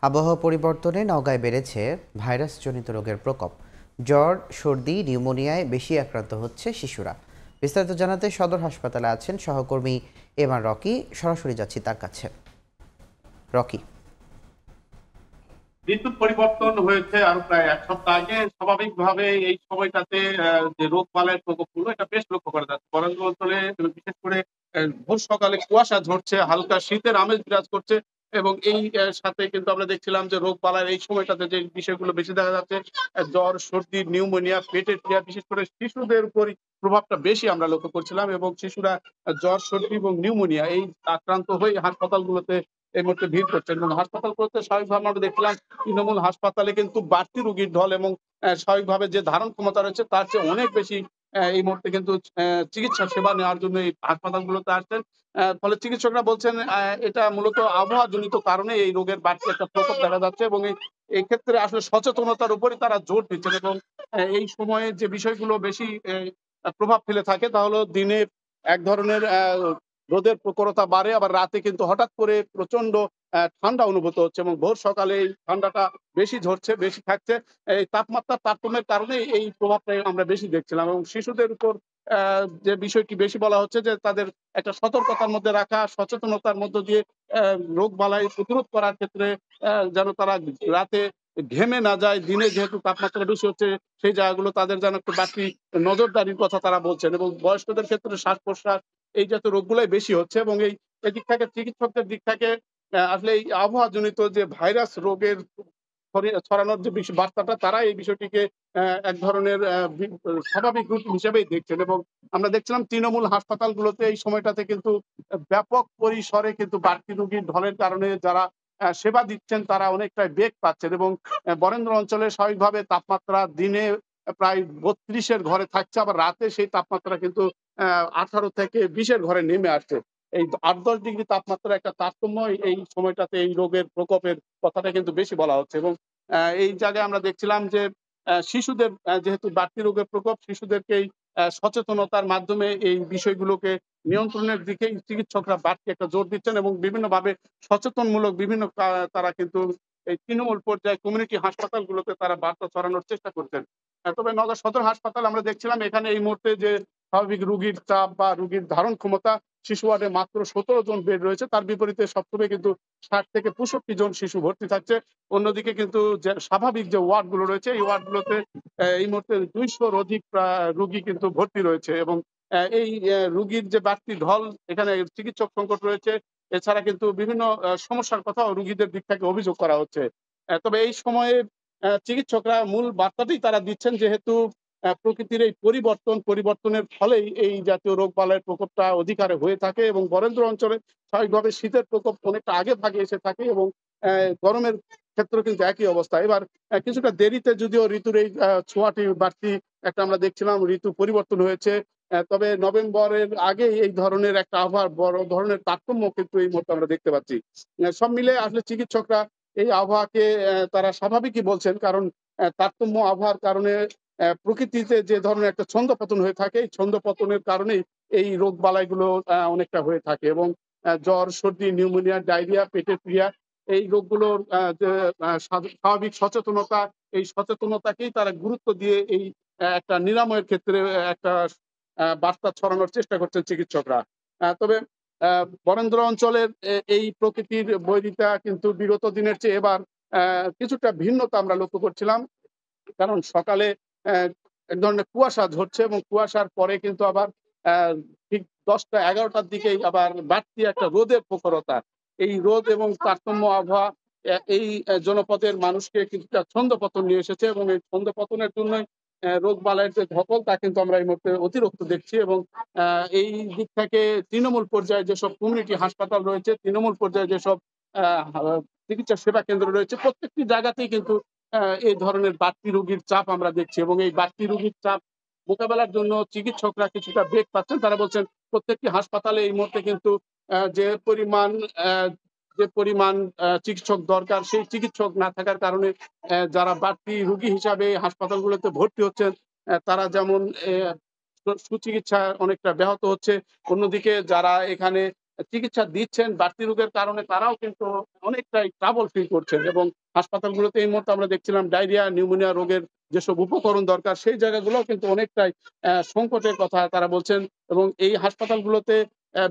আবহাওয়া পরিবর্তনে নওগাঁয় বেড়েছে ভাইরাসজনিত রোগের প্রকোপ। জ্বর, সর্দি, নিউমোনিয়ায় বেশি আক্রান্ত হচ্ছে শিশুরা। বিস্তারিত জানাতে সদর হাসপাতালে আছেন সহকর্মী এমআর রকি। সরাসরি যাচ্ছি তার কাছে। রকি। ঋতু পরিবর্তন হয়েছে আরো প্রায় এক সপ্তাহ আগে। স্বাভাবিকভাবে এই সময়টাতে যে রোগ বালাইয়ের প্রকোপগুলো এটা বেশ লক্ষ্য করা যাচ্ছে বরেন্দ্র অঞ্চলে। বিশেষ করে ভোর সকালে কুয়াশা ঝরছে, হালকা শীতের আমেজ বিরাজ করছে এবং এই সাথে কিন্তু আমরা দেখছিলাম যে রোগ বালাইয়ের এই সময়টাতে যে বিষয়গুলো বেশি দেখা যাচ্ছে, জ্বর, সর্দি, নিউমোনিয়া, পেটের ক্রিয়া, বিশেষ করে শিশুদের উপরই প্রভাবটা বেশি আমরা লক্ষ্য করছিলাম এবং শিশুরা জ্বর, সর্দি এবং নিউমোনিয়া এই আক্রান্ত হয়ে হাসপাতালগুলোতে এই মুহূর্তে ভিড় করছেন এবং হাসপাতালগুলোতে স্বাভাবিকভাবে আমরা দেখছিলাম তৃণমূল হাসপাতালে কিন্তু বাড়তি রোগীর ঢল এবং স্বাভাবিকভাবে যে ধারণ ক্ষমতা রয়েছে তার চেয়ে অনেক বেশি এই মুহূর্তে কিন্তু চিকিৎসা সেবা নেওয়ার জন্য এই হাসপাতালগুলোতে আসছেন। ফলে চিকিৎসকরা বলছেন এটা মূলত আবহাওয়াজনিত কারণে এই রোগের বাড়তি একটা প্রকোপ দেখা যাচ্ছে এবং এই ক্ষেত্রে আসলে সচেতনতার উপরই তারা জোর দিচ্ছেন এবং এই সময়ে যে বিষয়গুলো বেশি প্রভাব ফেলে থাকে তা হলো দিনে এক ধরনের রোদের প্রখরতা বাড়ে, আবার রাতে কিন্তু হঠাৎ করে প্রচন্ড ঠান্ডা অনুভূত হচ্ছে এবং ভোর সকালে এই ঠান্ডাটা বেশি ঝরছে, বেশি থাকছে। এই তাপমাত্রার তারতম্যের কারণে এই প্রভাবটা আমরা বেশি দেখছিলাম এবং শিশুদের উপর যে বিষয়টি বেশি বলা হচ্ছে যে তাদের একটা সতর্কতার মধ্যে রাখা, সচেতনতার মধ্য দিয়ে রোগ বালাই প্রতিরোধ করার ক্ষেত্রে যেন তারা রাতে ঘেমে না যায়। দিনে যেহেতু তাপমাত্রা বেশি হচ্ছে সেই জায়গাগুলো তাদের যেন একটু বাড়তি নজরদারির কথা তারা বলছেন এবং বয়স্কদের ক্ষেত্রে শ্বাস-প্রশ্বাস এই জাতীয় রোগগুলাই বেশি হচ্ছে এবং এদিক থেকে চিকিৎসকদের দিক থেকে আসলে এই আবহাওয়াজনিত যে ভাইরাস রোগের ছড়ানোর যে বার্তাটা তারা এই বিষয়টিকে এক ধরনের স্বাভাবিক রূপ হিসেবেই দেখছেন এবং আমরা দেখছিলাম তৃণমূল হাসপাতালগুলোতে এই সময়টাতে কিন্তু ব্যাপক পরিসরে কিন্তু বাড়তি রোগীর ঢলের কারণে যারা সেবা দিচ্ছেন তারা অনেকটাই বেগ পাচ্ছেন এবং বরেন্দ্র অঞ্চলে স্বাভাবিকভাবে তাপমাত্রা দিনে প্রায় ৩২-এর ঘরে থাকছে, আবার রাতে সেই তাপমাত্রা কিন্তু ১৮ থেকে ২০-এর ঘরে নেমে আসছে। এই ৮-১০ ডিগ্রি তাপমাত্রার একটা তারতম্য এই সময়টাতে এই রোগের প্রকোপের কথাটা কিন্তু বেশি বলা হচ্ছে এবং এই জায়গায় আমরা দেখছিলাম যে শিশুদের যেহেতু বাড়তি রোগের প্রকোপ, শিশুদেরকেই সচেতনতার মাধ্যমে এই বিষয়গুলোকে নিয়ন্ত্রণের দিকেই চিকিৎসকরা বাড়তি একটা জোর দিচ্ছেন এবং বিভিন্নভাবে সচেতনমূলক বিভিন্ন তারা কিন্তু এই তৃণমূল পর্যায়ে কমিউনিটি হাসপাতালগুলোতে তারা বার্তা ছড়ানোর চেষ্টা করছেন। তবে নওগাঁ সদর হাসপাতাল আমরা দেখছিলাম এখানে এই মুহূর্তে যে স্বাভাবিক রোগীর চাপ বা রোগীর ধারণ ক্ষমতা, শিশু ওয়ার্ডে মাত্র ১৭ জন বেড রয়েছে। তার বিপরীতে সবসময় কিন্তু ৬০ থেকে ৬৫ জন শিশু ভর্তি থাকছে। অন্যদিকে কিন্তু যে স্বাভাবিক যে ওয়ার্ডগুলো রয়েছে এই ওয়ার্ডগুলোতে এই মুহূর্তে ২০০-র অধিক রোগী কিন্তু ভর্তি রয়েছে এবং এই রোগীর যে বাড়তি ঢল, এখানে চিকিৎসক সংকট রয়েছে। এছাড়া কিন্তু বিভিন্ন সমস্যার কথাও রোগীদের দিক থেকে অভিযোগ করা হচ্ছে। তবে এই সময়ে চিকিৎসকরা মূল বার্তাটি তারা দিচ্ছেন যেহেতু প্রকৃতির এই পরিবর্তনের ফলেই এই জাতীয় রোগবালাইয়ের প্রকোপটা অধিক হারে হয়ে থাকে এবং বরেন্দ্র অঞ্চলে স্বাভাবিকভাবে শীতের প্রকোপ অনেকটা আগে ভাগে এসে থাকে এবং গরমের ক্ষেত্রেও কিন্তু একই অবস্থা। এবার কিছুটা দেরিতে যদিও ঋতুর এই ছোঁয়াটি বাড়তি একটা আমরা দেখছিলাম ঋতু পরিবর্তন হয়েছে। তবে নভেম্বরের আগেই এই ধরনের একটা আবহাওয়ার বড় ধরনের তারতম্য কিন্তু এই মুহূর্তে আমরা দেখতে পাচ্ছি। সব মিলে আসলে চিকিৎসকরা এই আবহাওয়াকে তারা স্বাভাবিকই বলছেন, কারণ তারতম্য আবহাওয়ার কারণে প্রকৃতিতে যে ধরনের একটা ছন্দপতন হয়ে থাকে, এই ছন্দপতনের কারণেই এই রোগবালাইগুলো অনেকটা হয়ে থাকে এবং জ্বর, সর্দি, নিউমোনিয়া, ডায়রিয়া, পেটের ক্রিয়া এই রোগগুলোর যে স্বাভাবিক সচেতনতা, এই সচেতনতাকেই তারা গুরুত্ব দিয়ে এই একটা নিরাময়ের ক্ষেত্রে একটা বার্তা ছড়ানোর চেষ্টা করছেন চিকিৎসকরা। তবে বরেন্দ্র অঞ্চলের এই প্রকৃতির বৈরিতা কিন্তু বিগত দিনের চেয়ে এবার কিছুটা ভিন্নতা আমরা লক্ষ্য করছিলাম। কারণ সকালে এক ধরনের কুয়াশা ঝরছে এবং কুয়াশার পরে কিন্তু আবার ঠিক ১০টা-১১টার দিকেই আবার বাড়তি একটা রোদের প্রখরতা। এই রোদ এবং তারতম্য আবহাওয়া এই জনপদের মানুষকে কিছুটা ছন্দপতন নিয়ে এসেছে এবং এই ছন্দপতনের জন্যই রোগবালাইয়ের যে ধকল তা কিন্তু আমরা এই মুহূর্তে অতিরিক্ত দেখছি এবং এই দিক থেকে তৃণমূল পর্যায়ে যেসব কমিউনিটি হাসপাতাল রয়েছে, তৃণমূল পর্যায়ে যেসব আ চিকিৎসা সেবা কেন্দ্র রয়েছে প্রত্যেকটি জায়গাতেই কিন্তু এই ধরনের বাড়তি রোগীর চাপ আমরা দেখছি এবং এই বাড়তি রোগীর চাপ মোকাবেলার জন্য চিকিৎসকরা কিছুটা বেগ পাচ্ছেন। তারা বলছেন প্রত্যেকটি হাসপাতালে এই মুহূর্তে কিন্তু যে পরিমাণ আ যে পরিমাণ চিকিৎসক দরকার সেই চিকিৎসক না থাকার কারণে যারা বাড়তি রোগী হিসাবে হাসপাতালগুলোতে ভর্তি হচ্ছেন তারা যেমন সুচিকিৎসা অনেকটা ব্যাহত হচ্ছে। অন্যদিকে যারা এখানে চিকিৎসা দিচ্ছেন বাড়তি রোগের কারণে তারাও কিন্তু অনেকটাই ট্রাবল ফিল করছেন এবং হাসপাতালগুলোতে এই মুহূর্তে আমরা দেখছিলাম ডায়রিয়া, নিউমোনিয়া রোগের যেসব উপকরণ দরকার সেই জায়গাগুলোও কিন্তু অনেকটাই সংকটের কথা তারা বলছেন এবং এই হাসপাতালগুলোতে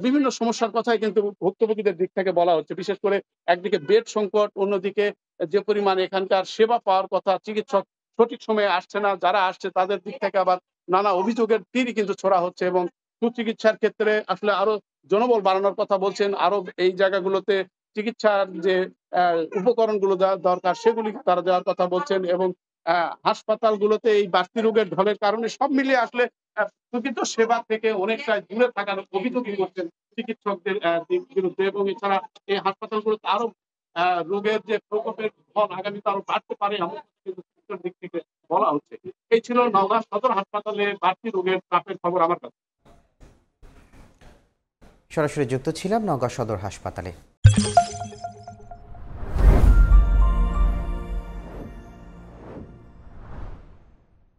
বিভিন্ন সমস্যার কথাই কিন্তু ভুক্তভোগীদের দিক থেকে বলা হচ্ছে। বিশেষ করে একদিকে বেড সংকট, অন্যদিকে যে পরিমাণ এখানকার সেবা পাওয়ার কথা চিকিৎসক সঠিক সময়ে আসছে না। যারা আসছে তাদের দিক থেকে আবার নানা অভিযোগের তীরই কিন্তু ছোড়া হচ্ছে এবং সুচিকিৎসার ক্ষেত্রে আসলে আরো জনবল বাড়ানোর কথা বলছেন। আরো এই জায়গাগুলোতে চিকিৎসার যে উপকরণগুলো দেওয়া দরকার সেগুলি তারা দেওয়ার কথা বলছেন এবং হাসপাতালগুলোতে এই বাড়তি রোগের ঢলের কারণে সব মিলিয়ে আসলে প্রকৃত সেবা থেকে অনেকটাই দূরে থাকার অভিযোগই করছেন চিকিৎসকদের বিরুদ্ধে এবং এছাড়া এই হাসপাতালগুলোতে আরো রোগের যে প্রকোপের ফল আগামীতে আরো বাড়তে পারে এমন কিন্তু চিকিৎসার দিক থেকে বলা হচ্ছে। এই ছিল নওগাঁ সদর হাসপাতালে বাড়তি রোগের চাপের খবর আমার কাছে। সরাসরি যুক্ত ছিলাম নওগাঁ সদর হাসপাতালে।